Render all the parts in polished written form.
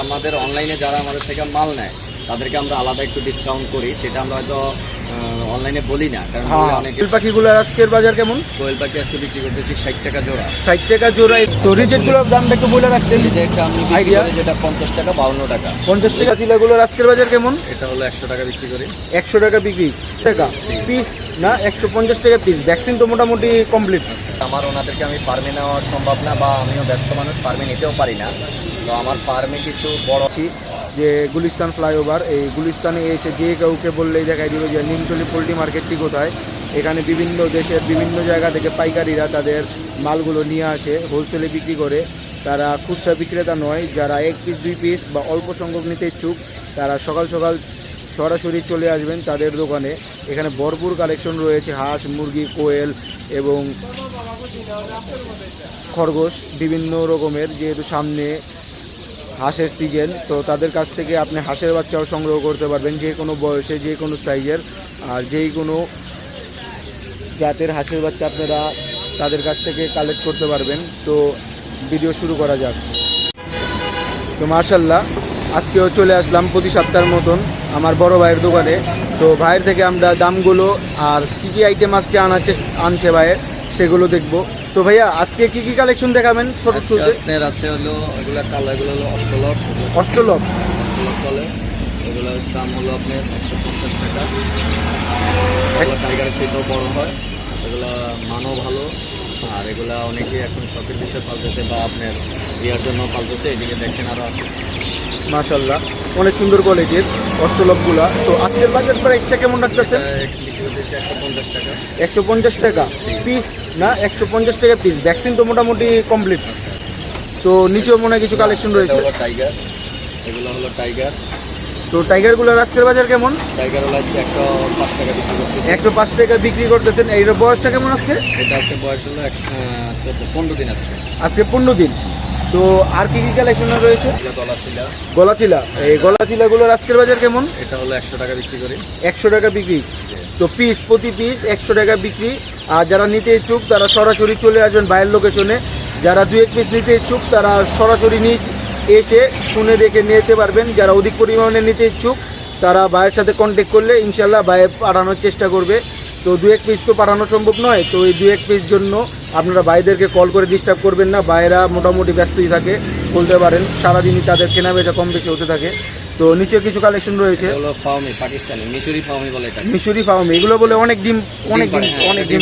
আমাদের অনলাইনে যারা আমাদের থেকে মাল নেয় তাদেরকে আমরা আলাদা একটু ডিসকাউন্ট করি, সেটা আমরা হয়তো অনলাইনে বলি না, কারণ অনেক কোয়েল পাখিগুলোর আজকের বাজার কেমন? কোয়েল পাখি আজকে বিক্রি করতেছি 60 টাকা জোড়া। 60 টাকা জোড়া। তো রিজেক্টগুলোর দামটা একটু বলে রাখতেন। রিজেক্ট আমি আইডিয়া যেটা 50 টাকা 52 টাকা। 50 টাকা। চিলাগুলোর আজকের বাজার কেমন? এটা হলো 100 টাকা বিক্রি করি। 100 টাকা বিক্রি টাকা পিস না 150 টাকা পিস। ভ্যাকসিন তো মোটামুটি কমপ্লিট। আমার ওনাদেরকে আমি ফার্মে নেওয়া সম্ভব না, বা আমিও ব্যস্ত মানুষ, ফার্মে নিতেও পারি না। তো আমার ফার্মে কিছু বড় যে গুলিস্তান ফ্লাইওভার, এই গুলিস্তানে এসে যে কাউকে বললেই দেখাই দিবে যে নিমতলি পোলট্রি মার্কেটটি কোথায়। এখানে বিভিন্ন দেশের বিভিন্ন জায়গা থেকে পাইকারিরা তাদের মালগুলো নিয়ে আসে, হোলসেলে বিক্রি করে। তারা খুচরা বিক্রেতা নয়। যারা 1 পিস 2 পিস বা অল্প সংখ্যক নিতে ইচ্ছুক তারা সকাল সকাল সরাসরি চলে আসবেন তাদের দোকানে। এখানে ভরপুর কালেকশন রয়েছে, হাঁস, মুরগি, কোয়েল এবং খরগোশ বিভিন্ন রকমের। যেহেতু সামনে হাঁসের সিজন, তো তাদের কাছ থেকে আপনি হাঁসের বাচ্চাও সংগ্রহ করতে পারবেন, যে কোনো বয়সে, যে কোনো সাইজের, আর যেই কোনো জাতের হাঁসের বাচ্চা আপনারা তাদের কাছ থেকে কালেক্ট করতে পারবেন। তো ভিডিও শুরু করা যাক। তো মাশাআল্লাহ আজকেও চলে আসলাম প্রতি সপ্তাহের মতন আমার বড় ভাইয়ের দোকানে। তো ভাইয়ের থেকে আমরা দামগুলো আর কী কী আইটেম আজকে আনছে ভাইয়ের সেগুলো দেখব। তো ভাইয়া আজকে কি কি কালেকশন দেখাবেন? আপনার আছে হলো এগুলো কালো, এগুলো হলো অষ্টলক বলে। এগুলোর দাম হলো আপনার 150 টাকা। এগুলো টাইগারের চেয়েও বড় হয়, এগুলো মানও ভালো। আর এগুলা অনেকে এখন শখের বিষয় পালতেছে বা আপনার বিয়ার জন্য পালতেছে। এদিকে দেখেন আরও আছে মাশাআল্লাহ অনেক সুন্দর কোয়ালিটির অষ্টলকগুলা। তো আজকের বাজার প্রাইসটা কেমন রাখতেছেন? 150 টাকা। 150 টাকা পিস না 150 টাকা পিস। ভ্যাকসিন তো মোটামুটি কমপ্লিট। তো নিচেও মনে হয় কিছু কালেকশন রয়েছে। টাইগার, এগুলো হলো টাইগার। তো টাইগারগুলোর আজকের বাজার কেমন? টাইগার হলো আজকে 105 টাকা বিক্রি করতেছে। 105 টাকা বিক্রি করতেছেন। এর বয়সটা কেমন আজকে? এটা আজকে বয়স হলো 15 দিন আজকে 15 দিন। তো আর কি কি কালেকশন রয়েছে? গলাচিলা। এই গলাচিলাগুলোর আজকের বাজার কেমন? এটা হলো 100 টাকা বিক্রি করি। 100 টাকা বিক্রি। তো পিস প্রতি পিস 100 টাকা বিক্রি। আর যারা নিতে ইচ্ছুক তারা সরাসরি চলে আসবেন বাইরের লোকেশনে। যারা 2-1 পিস নিতে ইচ্ছুক তারা সরাসরি এসে শুনে দেখে নিতে পারবেন। যারা অধিক পরিমাণে নিতে ইচ্ছুক তারা ভাইয়ের সাথে কন্ট্যাক্ট করলে ইনশাল্লাহ ভাইয়ে পাঠানোর চেষ্টা করবে। তো 2-1 পিস তো পাঠানো সম্ভব নয়। তো এই 2-1 পিস জন্য আপনারা ভাইদেরকে কল করে ডিস্টার্ব করবেন না। ভাইয়েরা মোটামুটি ব্যস্তই থাকে, বলতে পারেন সারাদিনই তাদের কেনা বেচা কম বেশি হতে থাকে। তো নিচে কিছু কালেকশন রয়েছে। ফাউমি, পাকিস্তানি মিশরি ফাউমি বলে এটা। মিশরি ফাউমি এগুলো বলে অনেক ডিম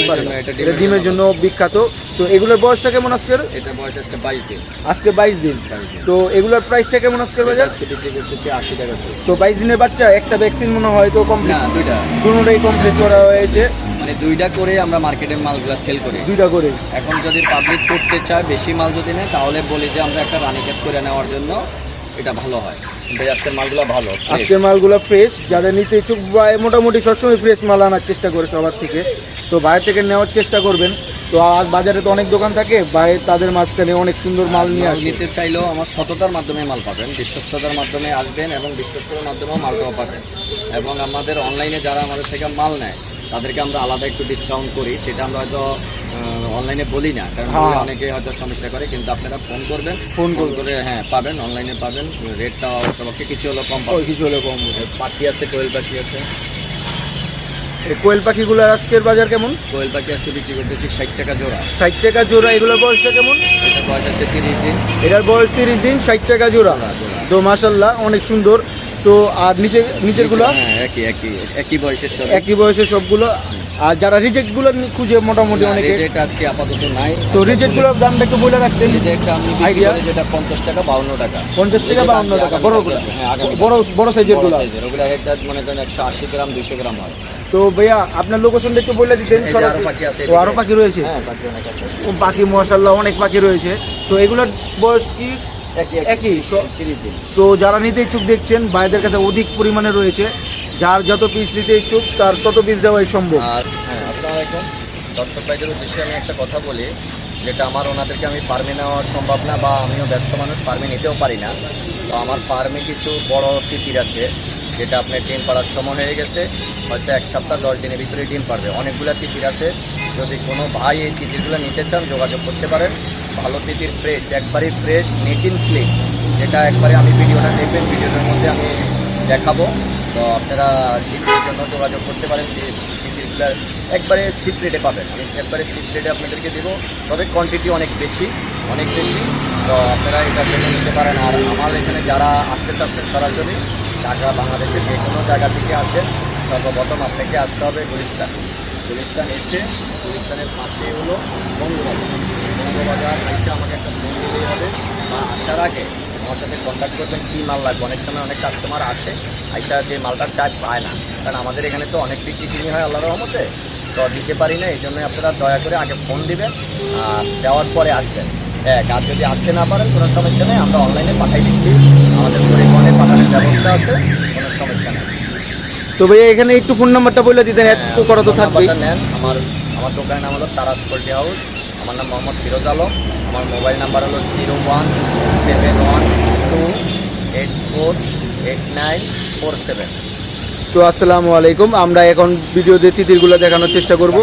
পারে। এটা ডিমের জন্য বিখ্যাত। তো এগুলোর বয়সটা কেমন আজকের? এটা বয়স আজকে 22 দিন। আজকে 22 দিন। তো এগুলোর প্রাইসটা কেমন আজকের বাজার? আজকে বিক্রি করতেছি 80 টাকা। তো 22 দিনের বাচ্চা একটা ভ্যাকসিন মনে হয় তো কমপ্লিট? না, দুইটা। দুটোটাই কমপ্লিট করা হয়েছে। মানে 2টা করে আমরা মার্কেটের মালগুলো সেল করি। 2টা করে। এখন যদি পাবলিক করতে চায় বেশি মাল যদি নেয় তাহলে বলি যে আমরা একটা রানিকেট করে নেওয়ার জন্য এটা ভালো হয়। কিন্তু আজকের মালগুলো ভালো, আজকের মালগুলো ফ্রেশ। যাদের নিতে ইচ্ছুক ভাই মোটামুটি সবসময় ফ্রেশ মাল আনার চেষ্টা করে সবার থেকে। তো বাইরে থেকে নেওয়ার চেষ্টা করবেন। তো আজ বাজারে তো অনেক দোকান থাকে, বাইরে তাদের মাঝখানে অনেক সুন্দর মাল নিয়ে নিতে চাইলেও আমার সততার মাধ্যমে মাল পাবেন, বিশ্বস্ততার মাধ্যমে আসবেন এবং বিশ্বস্ততার মাধ্যমেও মালটাও পাবেন। এবং আমাদের অনলাইনে যারা আমাদের থেকে মাল নেয় তাদেরকে আমরা আলাদা একটু ডিসকাউন্ট করি, সেটা আমরা হয়তো অনলাইনে বলি না, কারণ অনেকে হয়তো সমস্যা করে। কিন্তু আপনারা ফোন করে হ্যাঁ পাবেন, অনলাইনে পাবেন। রেটটা কিছু হলো কম পাবেন, কিছু হলো কম। পাখি আছে, কোয়েল পাখি আছে। এই কোয়েল পাখিগুলোর আজকের বাজার কেমন? কোয়েল পাখি আজকে বিক্রি করতেছি 60 টাকা জোড়া। 60 টাকা জোড়া। এগুলোর বয়সটা কেমন? এটা বয়স আছে 30 দিন। এটার বয়স 30 দিন, 60 টাকা জোড়া। তো মাশাআল্লাহ অনেক সুন্দর। তো আর নিচেরগুলো একই বয়সের সবগুলো। আর যারা রিজেক্টগুলো খুঁজে মোটামুটি অনেকে আজকে আপাতত নাই। তো রিজেক্টগুলোর দামটা একটু বলে রাখতেন। আইডিয়া যেটা 50 টাকা 52 টাকা। 50 টাকা 52 টাকা। বড় সাইজের গুলো, ওগুলা হেডটা মনে করেন 180 গ্রাম 200 গ্রাম হয়। তো ভাইয়া আপনার লোকেশনটা একটু বলে দিতেন। আরো পাখি রয়েছে? পাখি মাশাআল্লাহ অনেক পাখি রয়েছে। তো এগুলোর বয়স কি একই? তো যারা নিতে ইচ্ছুক দেখছেন ভাইদের কাছে অধিক পরিমাণে রয়েছে। যার যত পিস নিতে ইচ্ছুক তার তত পিস দেওয়াই সম্ভব। আর হ্যাঁ, আসসালামু আলাইকুম দর্শক ভাইদের উদ্দেশ্যে আমি একটা কথা বলি, যেটা আমার ওনাদেরকে আমি ফার্মে নেওয়া সম্ভব না, বা আমিও ব্যস্ত মানুষ, ফার্মে নিতেও পারি না। তো আমার ফার্মে কিছু বড় তিতির আছে, যেটা আপনার ডিম পাড়ার সময় হয়ে গেছে, হয়তো 1 সপ্তাহ 10 দিনের ভিতরে ডিম পারবে। অনেকগুলো তিতির আছে। যদি কোনো ভাই এই তিতিরগুলো নিতে চান যোগাযোগ করতে পারেন। ভালো তিতির, ফ্রেশ, একবারই ফ্রেশ, নিট এন্ড ক্লিন। যেটা একবারে আমি ভিডিওটা দেখবেন, ভিডিওটার মধ্যে আমি দেখাবো। তো আপনারা টিকিটের জন্য যোগাযোগ করতে পারেন, টিকিটগুলো একবারে চিপ রেটে পাবেন, আমি একবারে চিপ রেটে আপনাদেরকে দেবো, তবে কোয়ান্টিটি অনেক বেশি। তো আপনারা এটার জন্য নিতে পারেন। আর আমার এখানে যারা আসতে চাচ্ছেন সরাসরি ঢাকা বাংলাদেশের যে কোনো জায়গা থেকে আসেন, সর্বপ্রথম আপনাকে আসতে হবে গুলিস্তান। গুলিস্তান এসে গুলিস্তানের পাশে হলো বঙ্গবাজার। বঙ্গবাজার এসে আমাকে একটা ফোন দিলেই হবে, বা আসার আগে আমার সাথে কন্ট্যাক্ট করবেন কী মাল লাগবে। অনেক সময় অনেক কাস্টমার আসে, আইসা যে মালটার চায় পায় না, কারণ আমাদের এখানে তো অনেক বিক্রি কিনি হয় আল্লাহর রহমতে, তো দিতে পারি না। এই জন্য আপনারা দয়া করে আগে ফোন দিবেন, আর দেওয়ার পরে আসবেন। আর যদি আসতে না পারেন কোনো সমস্যা নেই, আমরা অনলাইনে পাঠিয়ে দিচ্ছি, আমাদের পরিবহনে পাঠানোর ব্যবস্থা আছে, কোনো সমস্যা নেই। তো ভাইয়া এখানে একটু ফোন নাম্বারটা বলে দিতেন, অ্যাড করা তো থাকবেই। নেন, আমার দোকানের নাম হলো তারাস পোল্ট্রি হাউস। আমার নাম মোহাম্মদ ফিরোজ আলম। আমার মোবাইল নাম্বার হলো 017128489447। তো আসসালামু আলাইকুম, আমরা এখন ভিডিওতে তিতিরগুলো দেখানোর চেষ্টা করব।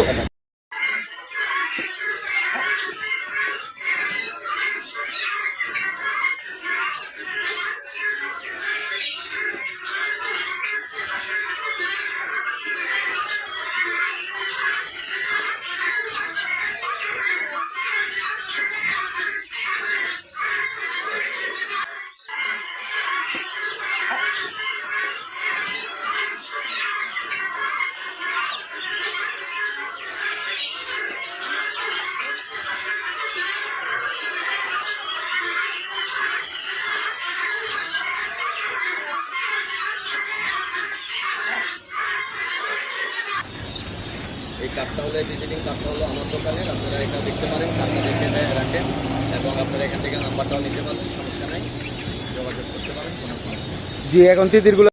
এই কার্ডটা হলো, ভিজিটিং কার্ডটা হলো আমার দোকানের, আপনারা এটা দেখতে পারেন, কার্ডটা দেখে রাখেন, এবং আপনারা এখান থেকে নাম্বারটাও নিতে পারবেন, সমস্যা নাই, যোগাযোগ করতে পারেন, কোনো সমস্যা নেই। জি, এখন তিতিরগুলো